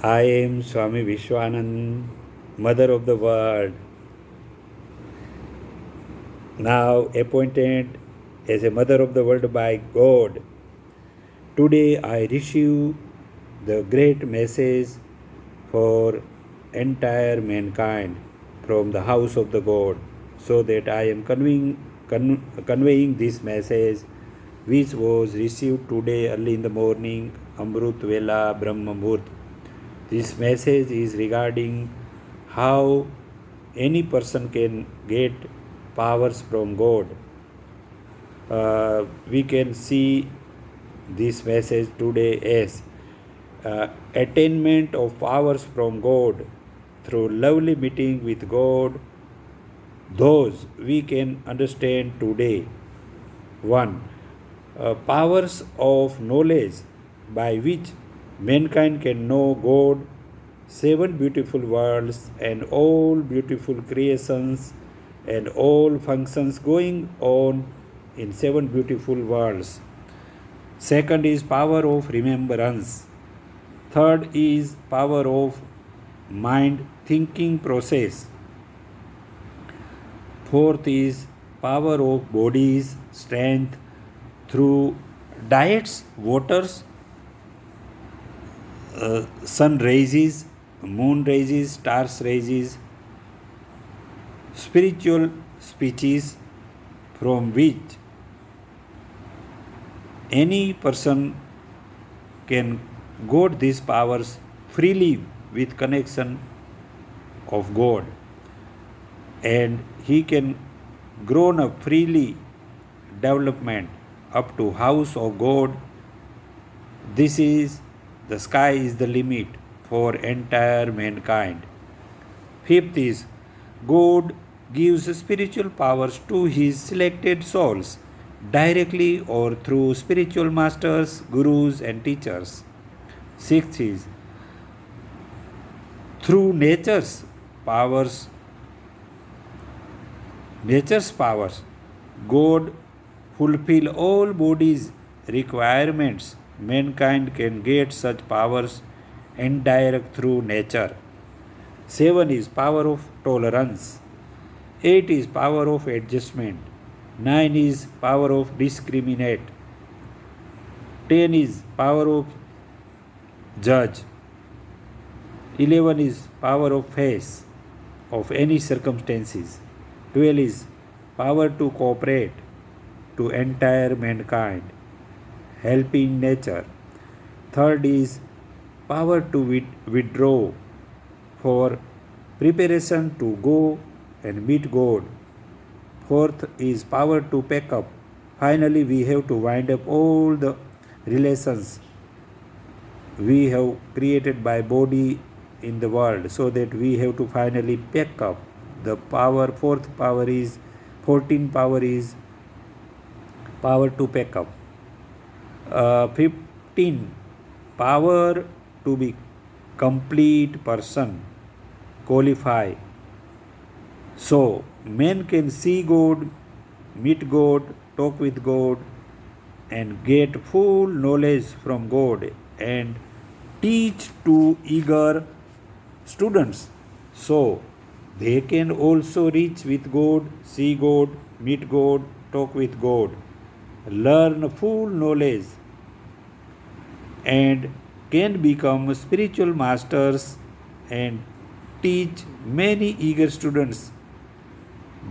I am Swami Vishwanand, Mother of the World, now appointed as a Mother of the World by God. Today I receive the great message for entire mankind from the house of the God, so that I am conveying this message which was received today early in the morning, Amrut Vela Brahma Muhurt. This message is regarding how any person can get powers from God. We can see this message today as attainment of powers from God through lovely meeting with God. Those we can understand today. 1. Powers of knowledge by which mankind can know God, 7 beautiful worlds, and all beautiful creations and all functions going on in 7 beautiful worlds. Second is power of remembrance. Third is power of mind thinking process. Fourth is power of body's strength through diets, waters, sun raises, moon raises, stars raises, spiritual speeches from which any person can got these powers freely with connection of God, and he can grown up freely development up to house of God. This is the sky is the limit for entire mankind. Fifth is God gives spiritual powers to his selected souls directly or through spiritual masters, gurus, and teachers. Sixth is through powers, nature's powers, God fulfill all bodies' requirements. Mankind can get such powers indirect through nature. 7 is power of tolerance. 8 is power of adjustment. 9 is power of discriminate. 10 is power of judge. 11 is power of face of any circumstances. 12 is power to cooperate to entire mankind, helping nature. Third is power to withdraw for preparation to go and meet God. Fourth is power to pack up. Finally, we have to wind up all the relations we have created by body in the world, so that we have to finally pack up the power. Fourth power is 14 power is power to pack up. 15 power to be complete person, qualify. So men can see God, meet God, talk with God, and get full knowledge from God and teach to eager students. So they can also reach with God, see God, meet God, talk with God, learn full knowledge, and can become spiritual masters and teach many eager students.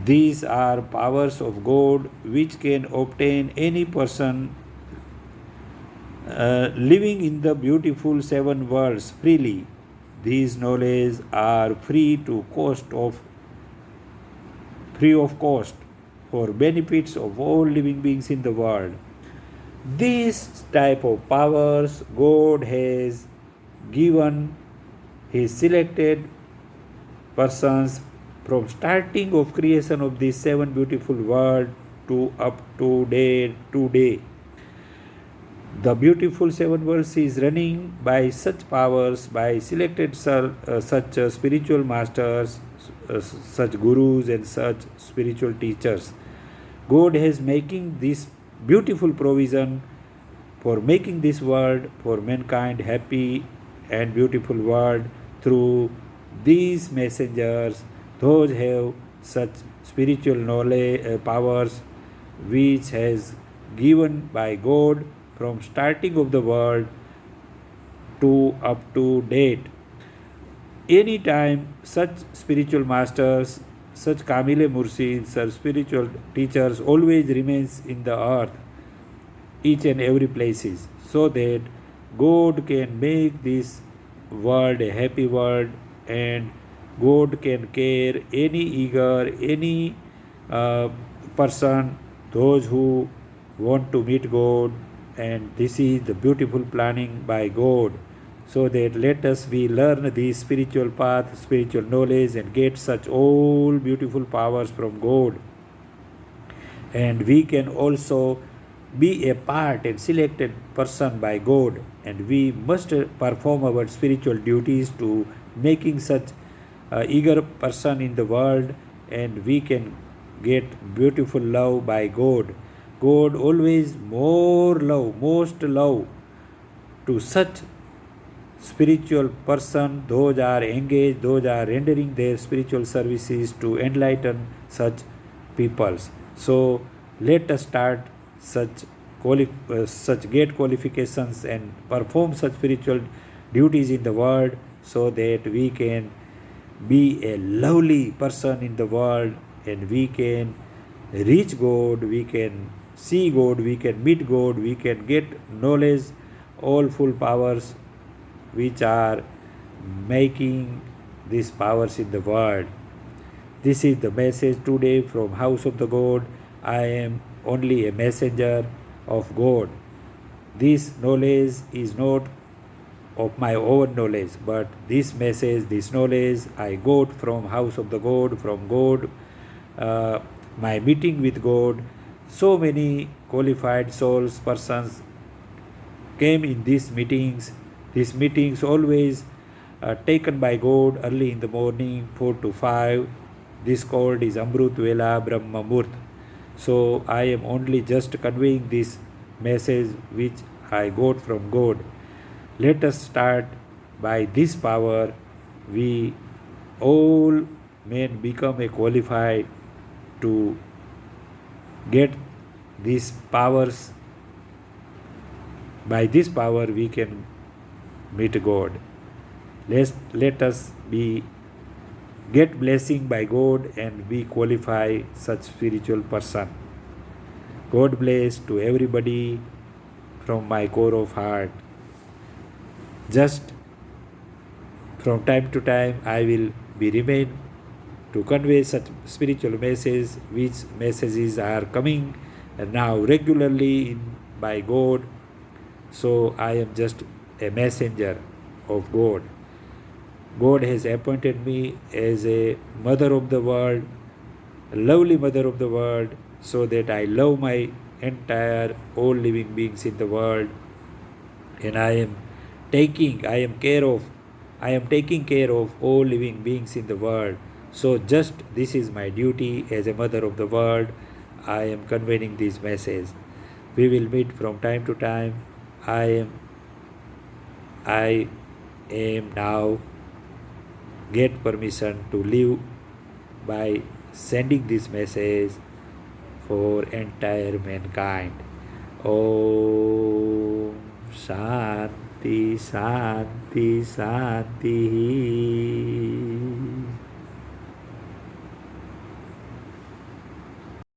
These are powers of God which can obtain any person living in the beautiful 7 worlds freely. These knowledge are free of cost for benefits of all living beings in the world. This type of powers God has given his selected persons from starting of creation of this 7 beautiful world to up to today. The beautiful 7 worlds is running by such powers, by selected such spiritual masters, such gurus, and such spiritual teachers. God has making this beautiful provision for making this world for mankind happy and beautiful world through these messengers. Those have such spiritual knowledge powers which has given by God from starting of the world to up to date. Anytime such spiritual masters, such Kamile Murshid, such spiritual teachers always remains in the earth, each and every places, so that God can make this world a happy world, and God can care any eager, any uh, person, those who want to meet God, and this is the beautiful planning by God. So that let us we learn the spiritual path, spiritual knowledge, and get such all beautiful powers from God. And we can also be a part and selected person by God, and we must perform our spiritual duties to making such eager person in the world, and we can get beautiful love by God. God always more love, most love to such spiritual person, those are engaged, those are rendering their spiritual services to enlighten such peoples. So let us start such such great qualifications and perform such spiritual duties in the world, so that we can be a lovely person in the world, and we can reach God, we can see God, we can meet God, we can get knowledge, all full powers which are making these powers in the world. This is the message today from House of the God. I am only a messenger of God. This knowledge is not of my own knowledge, but this message, this knowledge I got from House of the God, from God, my meeting with God. So many qualified souls, persons came in these meetings. These meetings always taken by God early in the morning, 4 to 5. This called is Amrut Vela Brahma Murt. So I am only just conveying this message which I got from God. Let us start by this power. We all men become a qualified to get these powers. By this power we can meet God. Let us be get blessing by God and be qualify such spiritual person. God bless to everybody from my core of heart. Just from time to time I will be remain to convey such spiritual messages, which messages are coming now regularly by God. So I am just a messenger of God. God has appointed me as a mother of the world, a lovely mother of the world, so that I love my entire all living beings in the world, and I am taking care of all living beings in the world. So just this is my duty as a mother of the world. I am conveying this message. We will meet from time to time. I am now get permission to live by sending this message for entire mankind. Om Shanti Shanti Shanti.